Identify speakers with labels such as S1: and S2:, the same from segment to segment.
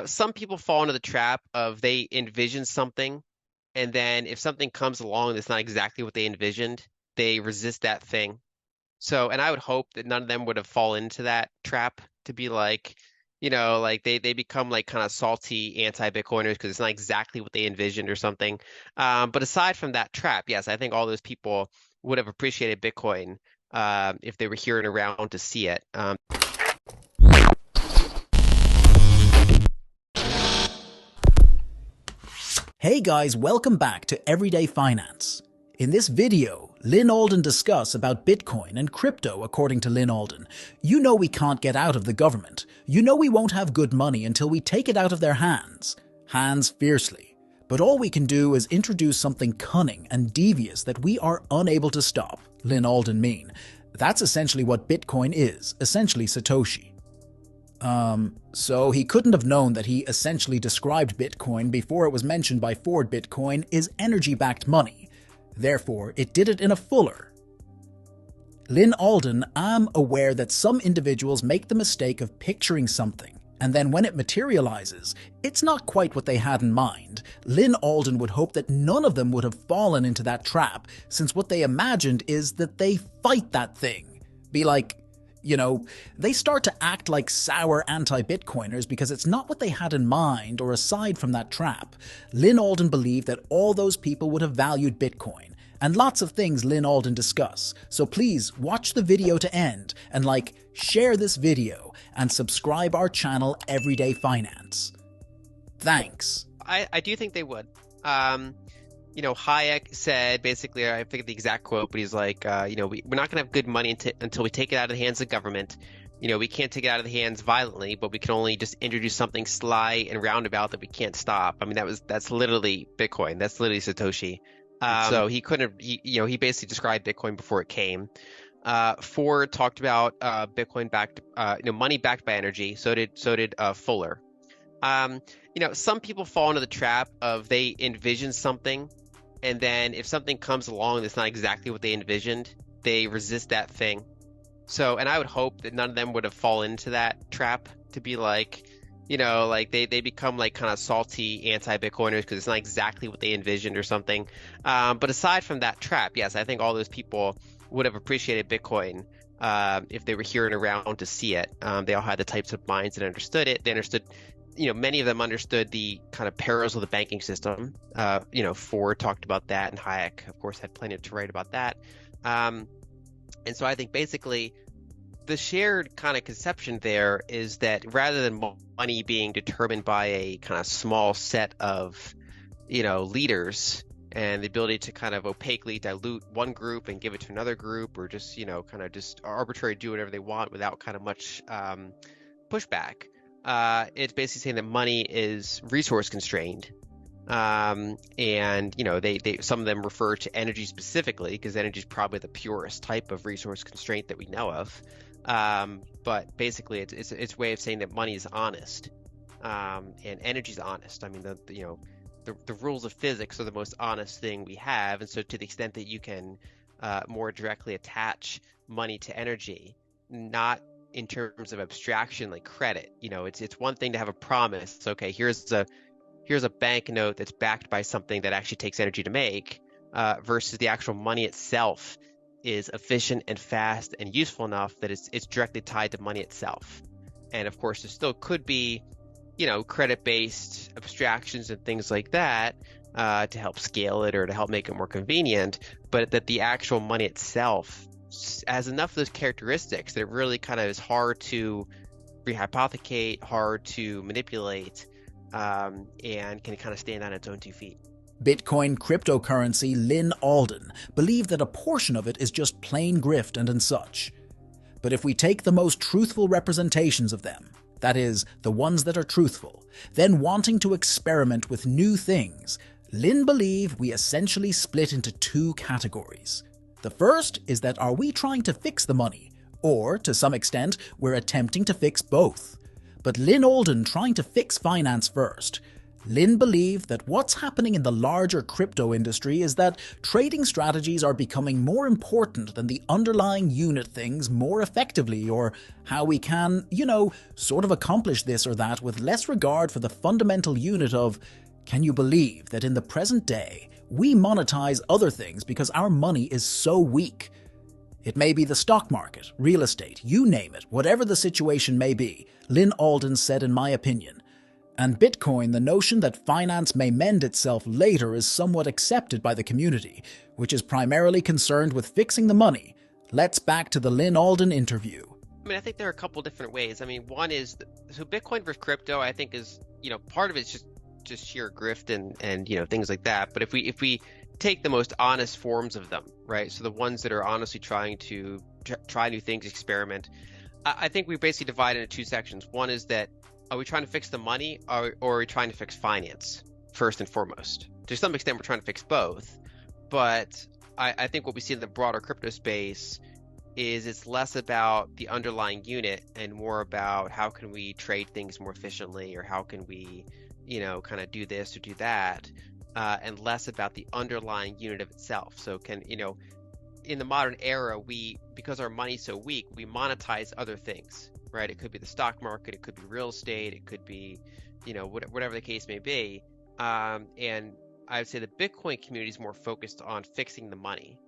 S1: some people fall into the trap of they envision something, and then if something comes along that's not exactly what they envisioned, they resist that thing. So, and I would hope that none of them would have fallen into that trap to be like, like they become like kind of salty anti-Bitcoiners because it's not exactly what they envisioned or something. But aside from that trap, yes, I think all those people would have appreciated Bitcoin if they were here and around to see it.
S2: Hey guys, welcome back to Everyday Finance. In this video, Lyn Alden discuss about Bitcoin and crypto according to Lyn Alden. You know we can't get out of the government. You know we won't have good money until we take it out of their hands. Hands fiercely. But all we can do is introduce something cunning and devious that we are unable to stop, Lyn Alden mean. That's essentially what Bitcoin is, essentially Satoshi. So he couldn't have known that he essentially described Bitcoin before it was mentioned by Ford Bitcoin is energy-backed money. Therefore, it did it in a fuller. Lyn Alden, I'm aware that some individuals make the mistake of picturing something, and then when it materializes, it's not quite what they had in mind. Lyn Alden would hope that none of them would have fallen into that trap, since what they imagined is that they fight that thing. Be like, they start to act like sour anti-Bitcoiners because it's not what they had in mind, or aside from that trap. Lyn Alden believed that all those people would have valued Bitcoin, and lots of things Lyn Alden discuss. So please watch the video to end, and share this video, and subscribe our channel Everyday Finance. Thanks.
S1: I do think they would. Hayek said basically, I forget the exact quote, but he's like, we're not going to have good money until we take it out of the hands of government. We can't take it out of the hands violently, but we can only just introduce something sly and roundabout that we can't stop. I mean, that's literally Bitcoin. That's literally Satoshi. So he couldn't, he basically described Bitcoin before it came. Ford talked about Bitcoin backed, money backed by energy. So did Fuller. Some people fall into the trap of they envision something, and then if something comes along that's not exactly what they envisioned, they resist that thing. So, and I would hope that none of them would have fallen into that trap to be like, they become like kind of salty anti-Bitcoiners because it's not exactly what they envisioned or something. But aside from that trap, yes, I think all those people would have appreciated Bitcoin if they were here and around to see it. They all had the types of minds that understood it. They understood. Many of them understood the kind of perils of the banking system. Ford talked about that, and Hayek, of course, had plenty to write about that. And so I think basically the shared kind of conception there is that rather than money being determined by a kind of small set of, leaders and the ability to kind of opaquely dilute one group and give it to another group, or just, kind of just arbitrarily do whatever they want without kind of much pushback. It's basically saying that money is resource constrained. And they some of them refer to energy specifically because energy is probably the purest type of resource constraint that we know of. But basically it's a way of saying that money is honest. And energy is honest. I mean, the rules of physics are the most honest thing we have. And so to the extent that you can more directly attach money to energy, not in terms of abstraction like credit, it's one thing to have a promise. It's okay, here's a banknote that's backed by something that actually takes energy to make, versus the actual money itself is efficient and fast and useful enough that it's directly tied to money itself. And of course, there still could be, credit-based abstractions and things like that to help scale it or to help make it more convenient, but that the actual money itself has enough of those characteristics that it really kind of is hard to rehypothecate, hard to manipulate, and can kind of stand on its own 2 feet.
S2: Bitcoin cryptocurrency Lyn Alden believed that a portion of it is just plain grift and such. But if we take the most truthful representations of them, that is, the ones that are truthful, then wanting to experiment with new things, Lyn believed we essentially split into 2 categories. The first is that are we trying to fix the money, or to some extent we're attempting to fix both. But Lyn Alden trying to fix finance first. Lyn believed that what's happening in the larger crypto industry is that trading strategies are becoming more important than the underlying unit things more effectively, or how we can, sort of accomplish this or that with less regard for the fundamental unit of, can you believe that in the present day, we monetize other things because our money is so weak? It may be the stock market, real estate, you name it, whatever the situation may be, Lyn Alden said, in my opinion. And Bitcoin, the notion that finance may mend itself later is somewhat accepted by the community, which is primarily concerned with fixing the money. Let's back to the Lyn Alden interview.
S1: I mean, I think there are a couple different ways. I mean, one is, so Bitcoin versus crypto, I think is, part of it's just sheer grift and things like that. But if we take the most honest forms of them, right? So the ones that are honestly trying to try new things, experiment, I think we basically divide into two sections. One is that, are we trying to fix the money, or are we trying to fix finance first and foremost? To some extent, we're trying to fix both. But I think what we see in the broader crypto space is it's less about the underlying unit and more about how can we trade things more efficiently, or how can we, kind of do this or do that, and less about the underlying unit of itself. So in the modern era, because our money's so weak, we monetize other things. Right, it could be the stock market, it could be real estate, it could be, whatever the case may be. And I would say the Bitcoin community is more focused on fixing the money,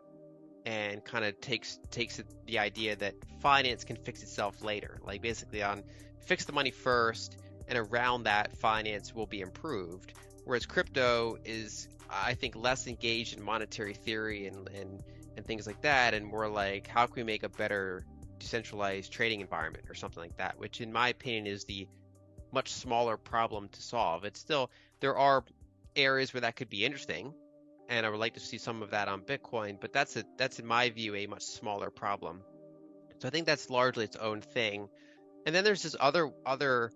S1: and kind of takes the idea that finance can fix itself later. Like basically on fix the money first, and around that finance will be improved. Whereas crypto is, I think, less engaged in monetary theory and things like that, and more like how can we make a better decentralized trading environment or something like that, which in my opinion is the much smaller problem to solve. It's still, there are areas where that could be interesting, and I would like to see some of that on Bitcoin, but that's in my view a much smaller problem. So I think that's largely its own thing. And then there's this other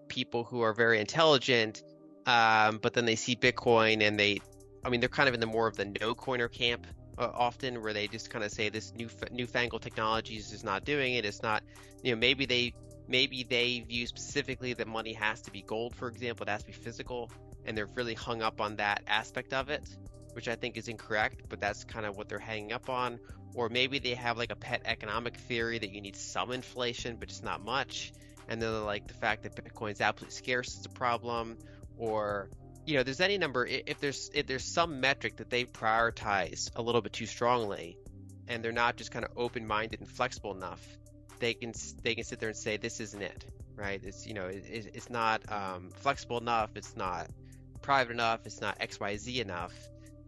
S1: people who are very intelligent, but then they see Bitcoin and they're kind of in the more of the no coiner camp. Often, where they just kind of say this newfangled technology is just not doing it. It's not, maybe they view specifically that money has to be gold, for example. It has to be physical, and they're really hung up on that aspect of it, which I think is incorrect. But that's kind of what they're hanging up on. Or maybe they have like a pet economic theory that you need some inflation, but just not much. And then like the fact that Bitcoin is absolutely scarce is a problem, or there's any number, if there's some metric that they prioritize a little bit too strongly, and they're not just kind of open-minded and flexible enough, they can sit there and say this isn't it, right? It's not flexible enough, it's not private enough, it's not XYZ enough.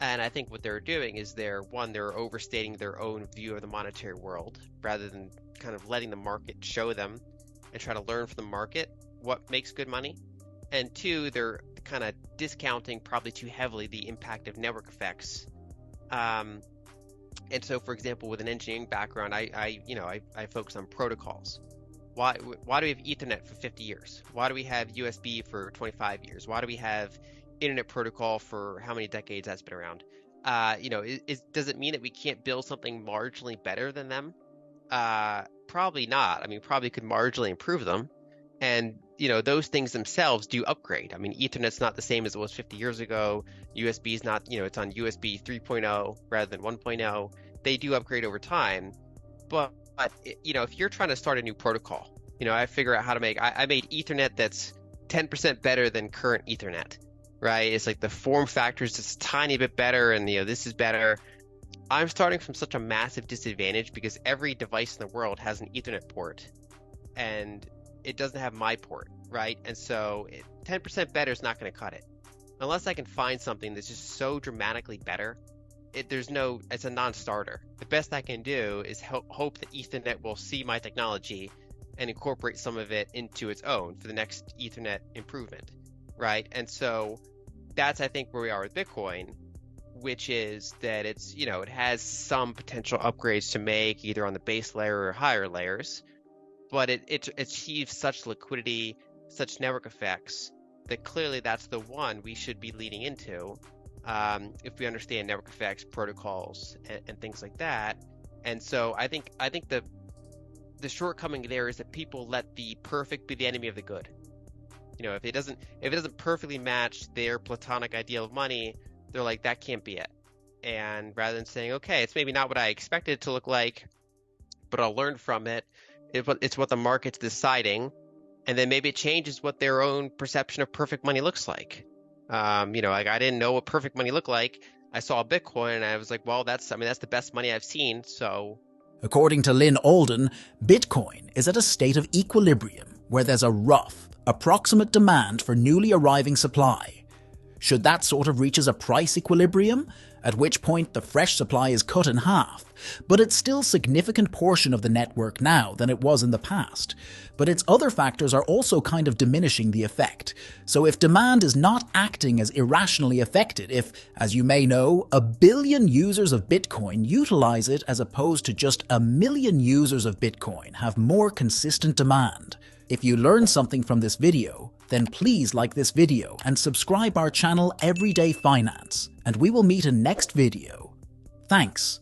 S1: And I think what they're doing is they're overstating their own view of the monetary world, rather than kind of letting the market show them and try to learn from the market what makes good money. And two, they're kind of discounting probably too heavily the impact of network effects. And so, for example, with an engineering background, I focus on protocols. Why do we have Ethernet for 50 years? Why do we have USB for 25 years? Why do we have Internet Protocol for how many decades that's been around? Does it mean that we can't build something marginally better than them? Probably not. I mean, probably could marginally improve them. And those things themselves do upgrade. I mean, Ethernet's not the same as it was 50 years ago. USB is not, it's on USB 3.0 rather than 1.0. They do upgrade over time. But if you're trying to start a new protocol, I figure out how to I made Ethernet that's 10% better than current Ethernet, right? It's like the form factor is just a tiny bit better, and this is better. I'm starting from such a massive disadvantage because every device in the world has an Ethernet port, and it doesn't have my port, right? And so 10% better is not going to cut it. Unless I can find something that's just so dramatically better, it's a non-starter. The best I can do is hope that Ethernet will see my technology and incorporate some of it into its own for the next Ethernet improvement, right? And so that's, I think, where we are with Bitcoin, which is that it's, it has some potential upgrades to make either on the base layer or higher layers, but it achieves such liquidity, such network effects, that clearly that's the one we should be leading into if we understand network effects, protocols, and things like that. And so I think the shortcoming there is that people let the perfect be the enemy of the good, If it doesn't perfectly match their platonic ideal of money, they're like, that can't be it. And rather than saying, okay, it's maybe not what I expected it to look like, but I'll learn from it. It's what the market's deciding, and then maybe it changes what their own perception of perfect money looks like. Like I didn't know what perfect money looked like. I saw Bitcoin and I was like, well, that's the best money I've seen. So,
S2: according to Lyn Alden, Bitcoin is at a state of equilibrium where there's a rough, approximate demand for newly arriving supply. Should that sort of reaches a price equilibrium, at which point the fresh supply is cut in half, but it's still a significant portion of the network now than it was in the past. But its other factors are also kind of diminishing the effect. So if demand is not acting as irrationally affected, if, as you may know, 1 billion users of Bitcoin utilize it as opposed to just 1 million users of Bitcoin have more consistent demand. If you learned something from this video, then please like this video and subscribe our channel Everyday Finance, and we will meet in next video. Thanks.